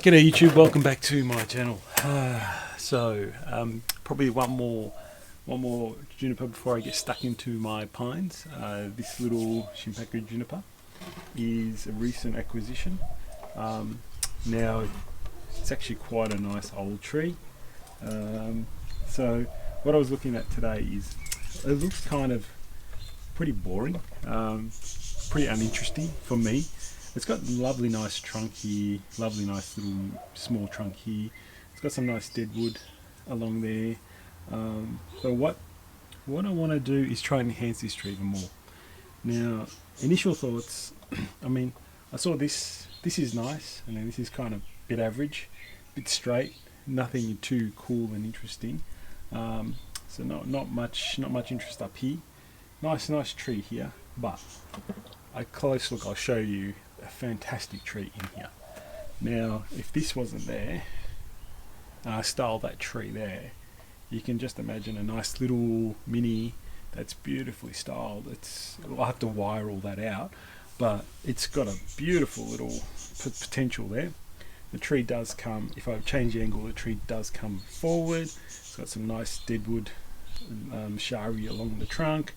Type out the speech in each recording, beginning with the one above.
G'day YouTube, welcome back to my channel. Probably one more juniper before I get stuck into my pines. This little Shimpaku juniper is a recent acquisition. Now it's actually quite a nice old tree. So what I was looking at today is it looks kind of pretty boring, pretty uninteresting for me. It's got lovely nice trunk here, lovely nice little small trunk here. It's got some nice deadwood along there. So what I want to do is try and enhance this tree even more. Now, initial thoughts, I saw this is nice, and then this is kind of a bit average, a bit straight, nothing too cool and interesting. So not much interest up here. Nice tree here, but a close look, I'll show you a fantastic tree in here. Now, if this wasn't there, and I styled that tree there, you can just imagine a nice little mini that's beautifully styled. I'll have to wire all that out, but it's got a beautiful little potential there. The tree does come, if I change the angle, the tree does come forward. It's got some nice deadwood shari along the trunk.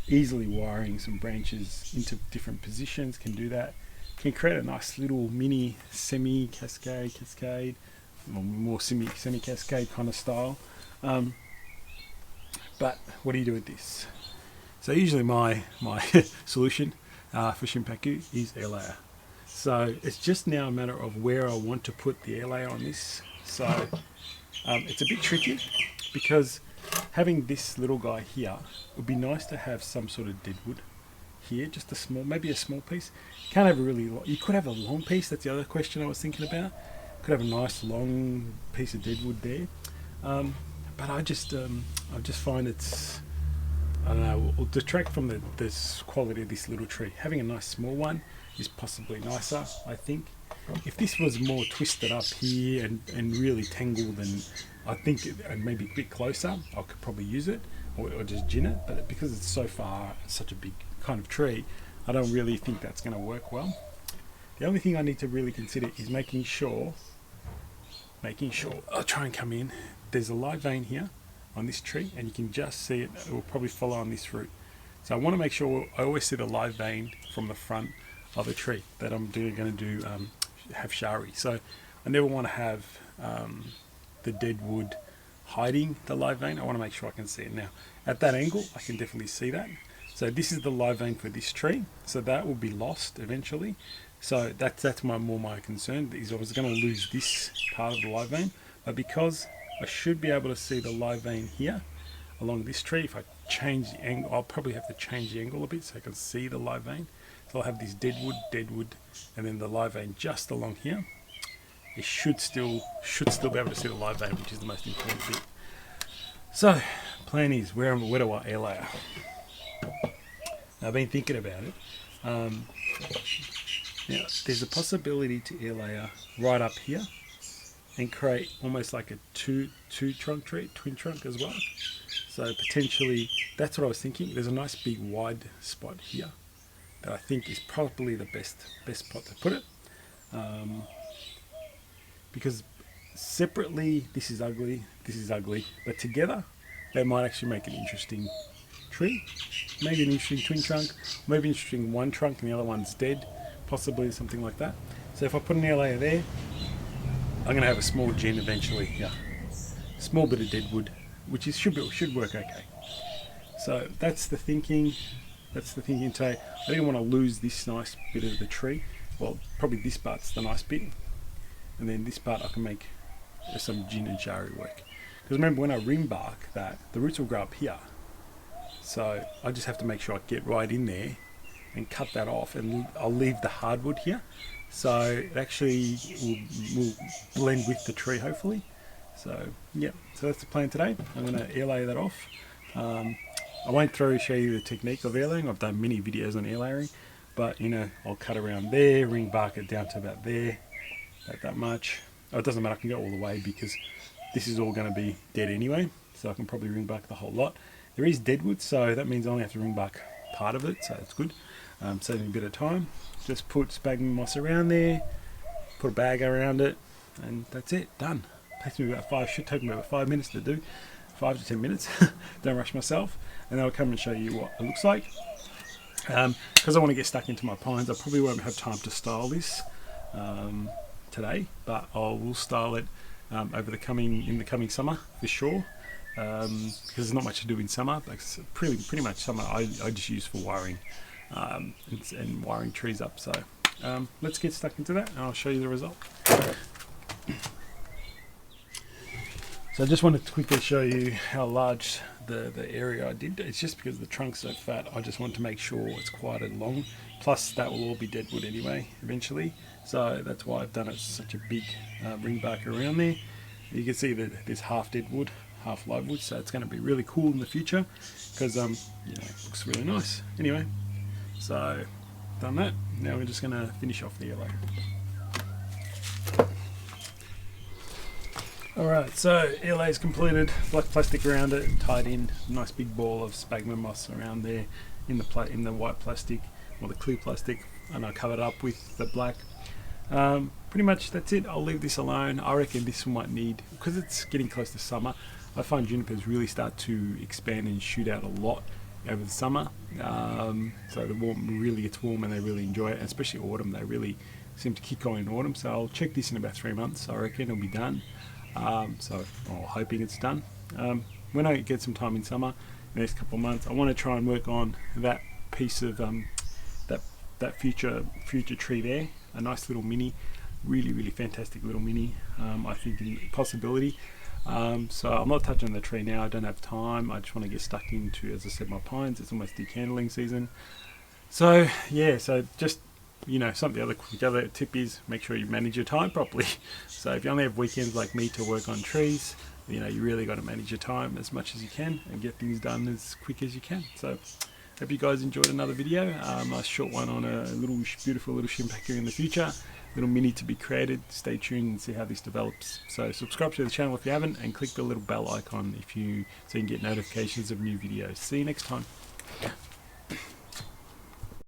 Easily wiring some branches into different positions, can do that. Can create a nice little mini semi-cascade, or more semi-cascade kind of style. But what do you do with this? So usually my solution for Shimpaku is air layer. So it's just now a matter of where I want to put the air layer on this. So it's a bit tricky because having this little guy here, it would be nice to have some sort of deadwood here, just a small, maybe a small piece. Can't have a really long, you could have a long piece. That's the other question I was thinking about. Could have a nice long piece of deadwood there, but I just find I don't know, will detract from the quality of this little tree. Having a nice small one is possibly nicer, I think. If this was more twisted up here and really tangled, and I think and maybe a bit closer, I could probably use it or just gin it. But because it's so far, such a big kind of tree, I don't really think that's going to work well. The only thing I need to really consider is making sure I'll try and come in. There's a live vein here on this tree, and you can just see it. It will probably follow on this root. So I want to make sure I always see the live vein from the front of a tree that I'm going to do have shari. So I never want to have the deadwood hiding the live vein. I want to make sure I can see it. Now at that angle I can definitely see that. So this is the live vein for this tree, so that will be lost eventually. So that's my concern, is I was going to lose this part of the live vein, but because I should be able to see the live vein here along this tree, if I change the angle, I'll probably have to change the angle a bit so I can see the live vein. So I'll have this deadwood, and then the live vein just along here. It should still be able to see the live vein, which is the most important thing. So, plan is, where do I air layer? Now, I've been thinking about it. Now, there's a possibility to air layer right up here and create almost like a two trunk tree, twin trunk as well. So potentially, that's what I was thinking. There's a nice big wide spot here that I think is probably the best spot to put it. Because separately, this is ugly, but together, they might actually make an interesting tree. Maybe an interesting twin trunk, maybe an interesting one trunk and the other one's dead, possibly something like that. So if I put an air layer there, I'm going to have a small gin eventually here. Small bit of deadwood, which should work okay. So that's the thinking. Today. I didn't want to lose this nice bit of the tree. Well, probably this part's the nice bit, and then this part I can make some gin and shari work. Because remember, when I ring bark that, the roots will grow up here. So I just have to make sure I get right in there and cut that off, and I'll leave the hardwood here. So it actually will blend with the tree, hopefully. So yeah, so that's the plan today. I'm going to air layer that off. I won't show you the technique of air layering. I've done many videos on air layering, but I'll cut around there, ring bark it down to about there, about that much. Oh, it doesn't matter, I can go all the way because this is all going to be dead anyway, so I can probably ring bark the whole lot. There is deadwood, so that means I only have to ring bark part of it, so it's good. Saving a bit of time. Just put sphagnum moss around there, put a bag around it, and that's it, done. Should take me about 5 minutes to do, 5 to 10 minutes. Don't rush myself, and I'll come and show you what it looks like. Because I want to get stuck into my pines, I probably won't have time to style this today, but I will style it in the coming summer for sure. Because there's not much to do in summer. Like pretty much summer I just use for wiring and wiring trees up. So let's get stuck into that, and I'll show you the result. So I just wanted to quickly show you how large the area I did. It's just because the trunk's so fat, I just want to make sure it's quite long. Plus that will all be dead wood anyway eventually, so that's why I've done it such a big ring bark around there. You can see that there's half dead wood, half live wood, so it's going to be really cool in the future because it looks really nice. Anyway, so done that. Now we're just going to finish off the yellow. Alright, so LA is completed, black plastic around it, tied in, nice big ball of sphagnum moss around there in the white plastic, or the clear plastic, and I covered it up with the black. Pretty much that's it. I'll leave this alone. I reckon this might need, because it's getting close to summer, I find junipers really start to expand and shoot out a lot over the summer. So the warm really gets warm and they really enjoy it, and especially autumn, they really seem to kick on in autumn. So I'll check this in about 3 months, I reckon it'll be done. So I'm hoping it's done. When I get some time in summer, the next couple of months, I want to try and work on that piece of that future tree there, a nice little mini, really fantastic little mini. I think in possibility. So I'm not touching the tree now, I don't have time. I just want to get stuck into, as I said, my pines. It's almost decandling season. So yeah, so just the other tip is make sure you manage your time properly. So if you only have weekends like me to work on trees, you really got to manage your time as much as you can and get things done as quick as you can. So hope you guys enjoyed another video, a short one on a beautiful little Shimpaku in the future, little mini to be created. Stay tuned and see how this develops. So subscribe to the channel if you haven't, and click the little bell icon so you can get notifications of new videos. See you next time.